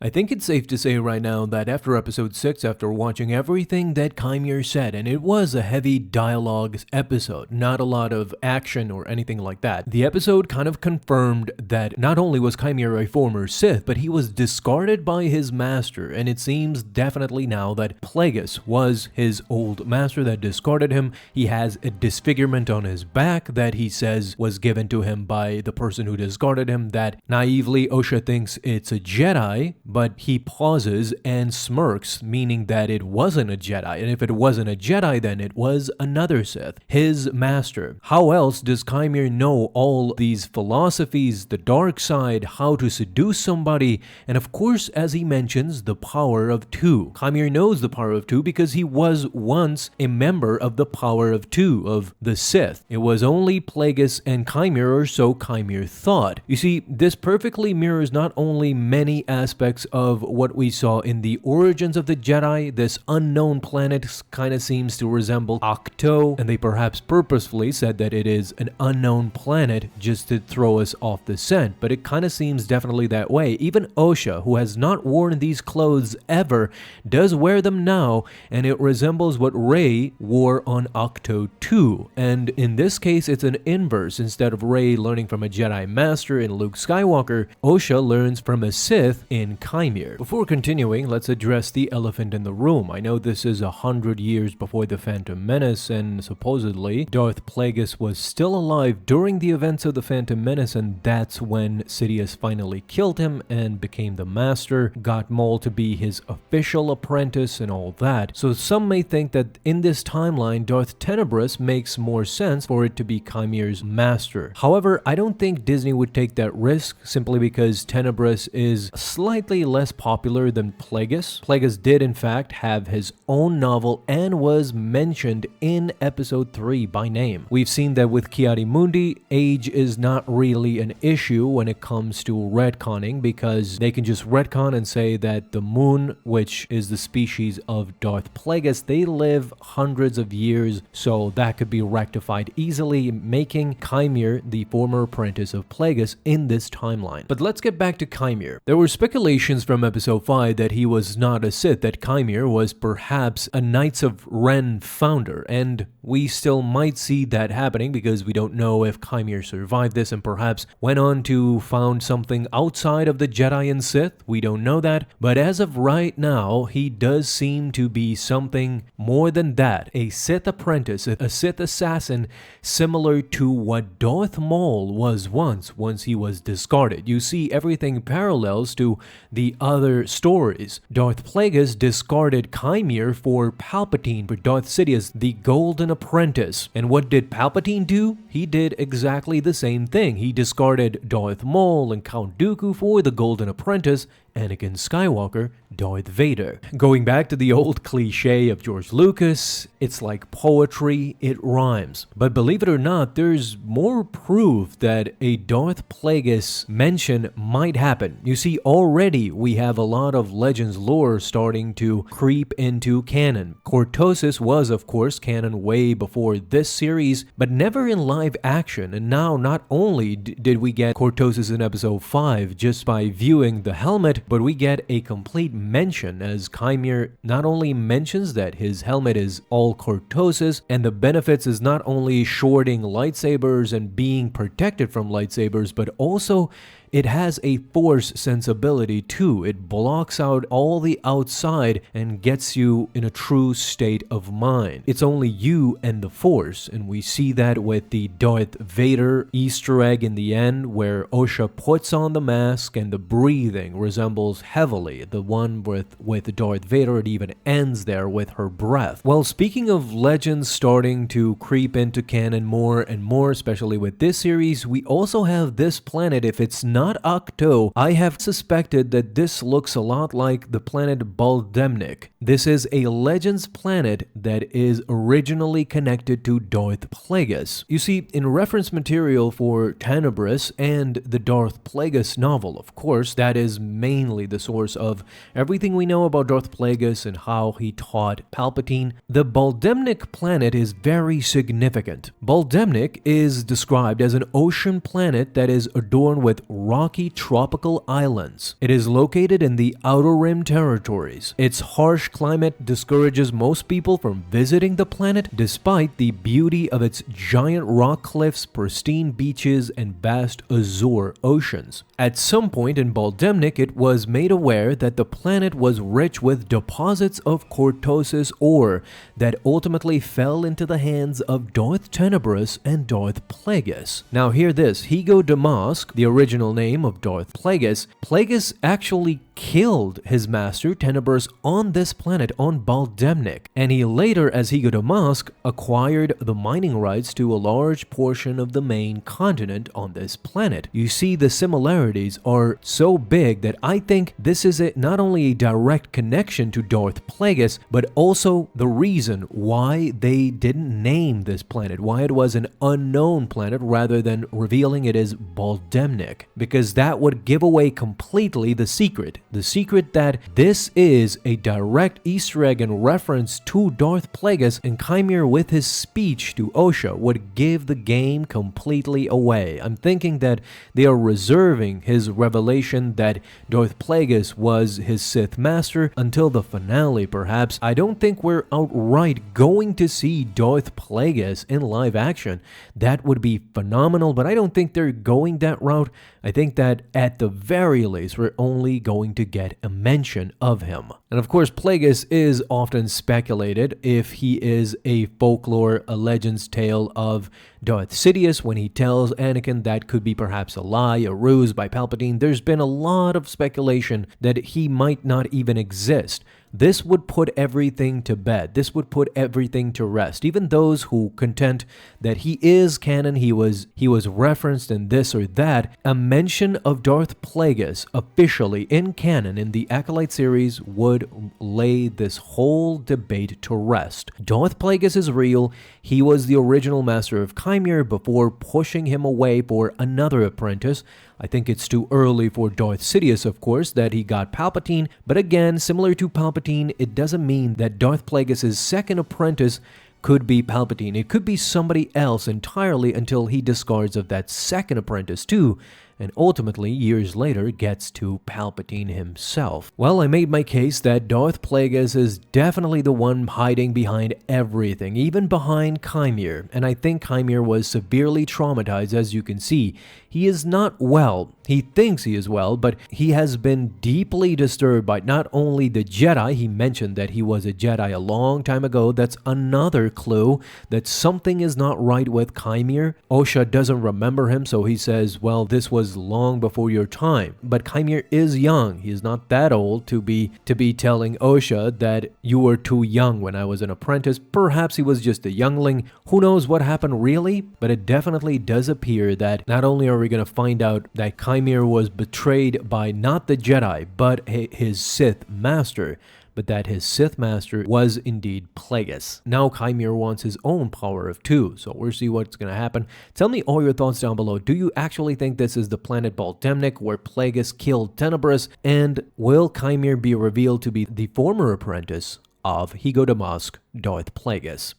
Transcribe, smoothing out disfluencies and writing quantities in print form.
I think it's safe to say right now that after episode 6, after watching everything that Chimere said, and it was a heavy dialogue episode, not a lot of action or anything like that, the episode kind of confirmed that not only was Chimere a former Sith, but he was discarded by his master, and it seems definitely now that Plagueis was his old master that discarded him. He has a disfigurement on his back that he says was given to him by the person who discarded him, that naively Osha thinks it's a Jedi, but he pauses and smirks, meaning that it wasn't a Jedi, and if it wasn't a Jedi, then it was another Sith, his master. How else does Chimere know all these philosophies, the dark side, how to seduce somebody, and of course, as he mentions, the power of two. Chimere knows the power of two because he was once a member of the power of two, of the Sith. It was only Plagueis and Chimere, or so Chimere thought. You see, this perfectly mirrors not only many aspects of what we saw in the origins of the Jedi. This unknown planet kind of seems to resemble Ahch-To, and they perhaps purposefully said that it is an unknown planet just to throw us off the scent, but it kind of seems definitely that way. Even Osha, who has not worn these clothes ever, does wear them now, and it resembles what Rey wore on Ahch-To 2. And in this case, it's an inverse. Instead of Rey learning from a Jedi Master in Luke Skywalker, Osha learns from a Sith in Chimere. Before continuing, let's address the elephant in the room. I know this is 100 years before the Phantom Menace, and supposedly Darth Plagueis was still alive during the events of the Phantom Menace, and that's when Sidious finally killed him and became the Master, got Maul to be his official apprentice and all that. So some may think that in this timeline, Darth Tenebrous makes more sense for it to be Chimere's Master. However, I don't think Disney would take that risk simply because Tenebrous is slightly less popular than Plagueis. Plagueis did in fact have his own novel and was mentioned in episode 3 by name. We've seen that with Ki-Adi-Mundi, age is not really an issue when it comes to retconning, because they can just retcon and say that the moon, which is the species of Darth Plagueis, they live hundreds of years, so that could be rectified easily, making Chimere the former apprentice of Plagueis in this timeline. But let's get back to Chimere. There were speculations from episode 5 that he was not a Sith, that Chimere was perhaps a Knights of Ren founder, and we still might see that happening because we don't know if Chimere survived this and perhaps went on to found something outside of the Jedi and Sith. We don't know that, but as of right now, he does seem to be something more than that, a Sith apprentice, a Sith assassin, similar to what Darth Maul was once he was discarded. You see, everything parallels to the other stories. Darth Plagueis discarded Chimere for Palpatine, for Darth Sidious, the Golden Apprentice. And what did Palpatine do? He did exactly the same thing. He discarded Darth Maul and Count Dooku for the Golden Apprentice, Anakin Skywalker, Darth Vader. Going back to the old cliche of George Lucas, it's like poetry, it rhymes. But believe it or not, there's more proof that a Darth Plagueis mention might happen. You see, already we have a lot of Legends lore starting to creep into canon. Cortosis was, of course, canon way before this series, but never in live action. And now, not only did we get Cortosis in episode 5 just by viewing the helmet, but we get a complete mention as Chimere not only mentions that his helmet is all Cortosis, and the benefits is not only shorting lightsabers and being protected from lightsabers, but also it has a force sensibility too. It blocks out all the outside and gets you in a true state of mind. It's only you and the force, and we see that with the Darth Vader Easter egg in the end, where Osha puts on the mask and the breathing resembles heavily the one with Darth Vader. It even ends there with her breath. Well, speaking of legends starting to creep into canon more and more, especially with this series, we also have this planet. If it's not Ahch-To, I have suspected that this looks a lot like the planet Baldemnik. This is a Legends planet that is originally connected to Darth Plagueis. You see, in reference material for Tenebrous and the Darth Plagueis novel, of course, that is mainly the source of everything we know about Darth Plagueis and how he taught Palpatine. The Baldemnik planet is very significant. Baldemnik is described as an ocean planet that is adorned with rocky tropical islands. It is located in the Outer Rim territories. Its harsh climate discourages most people from visiting the planet despite the beauty of its giant rock cliffs, pristine beaches, and vast azure oceans. At some point in Baldemnik, it was made aware that the planet was rich with deposits of cortosis ore that ultimately fell into the hands of Darth Tenebrous and Darth Plagueis. Now hear this, Higo Damask, the original name of Darth Plagueis actually killed his master Tenebrous on this planet, on Baldemnik, and he later, as Higo Damask, acquired the mining rights to a large portion of the main continent on this planet. You see, the similarities are so big that I think this is not only a direct connection to Darth Plagueis, but also the reason why they didn't name this planet, why it was an unknown planet rather than revealing it as Baldemnik, because that would give away completely the secret that this is a direct Easter egg and reference to Darth Plagueis, and Chimere with his speech to Osha would give the game completely away. I'm thinking that they are reserving his revelation that Darth Plagueis was his Sith master until the finale, perhaps. I don't think we're outright going to see Darth Plagueis in live action. That would be phenomenal, but I don't think they're going that route. I think that at the very least, we're only going to get a mention of him. And of course, Plagueis is often speculated if he is a folklore, a legend's tale of Darth Sidious when he tells Anakin that could be perhaps a lie, a ruse by Palpatine. There's been a lot of speculation that he might not even exist. This would put everything to bed. This would put everything to rest. Even those who contend that he is canon, he was referenced in this or that, a mention of Darth Plagueis officially in canon in the Acolyte series would lay this whole debate to rest. Darth Plagueis is real. He was the original master of Chimere before pushing him away for another apprentice. I think it's too early for Darth Sidious, of course, that he got Palpatine, but again, similar to Palpatine, it doesn't mean that Darth Plagueis' second apprentice could be Palpatine. It could be somebody else entirely until he discards of that second apprentice too, and ultimately, years later, gets to Palpatine himself. Well, I made my case that Darth Plagueis is definitely the one hiding behind everything, even behind Chimere, and I think Chimere was severely traumatized, as you can see. He is not well. He thinks he is well, but he has been deeply disturbed by not only the Jedi. He mentioned that he was a Jedi a long time ago. That's another clue that something is not right with Chimere. Osha doesn't remember him, so he says, well, this was long before your time. But Chimere is young. He is not that old to be telling Osha that you were too young when I was an apprentice. Perhaps he was just a youngling. Who knows what happened really? But it definitely does appear that not only are we going to find out that Chimere was betrayed by not the Jedi, but his Sith master, but that his Sith master was indeed Plagueis. Now Chimere wants his own power of 2, so we'll see what's going to happen. Tell me all your thoughts down below. Do you actually think this is the planet Baldemnik where Plagueis killed Tenebrous? And will Chimere be revealed to be the former apprentice of Higo Damask, Darth Plagueis?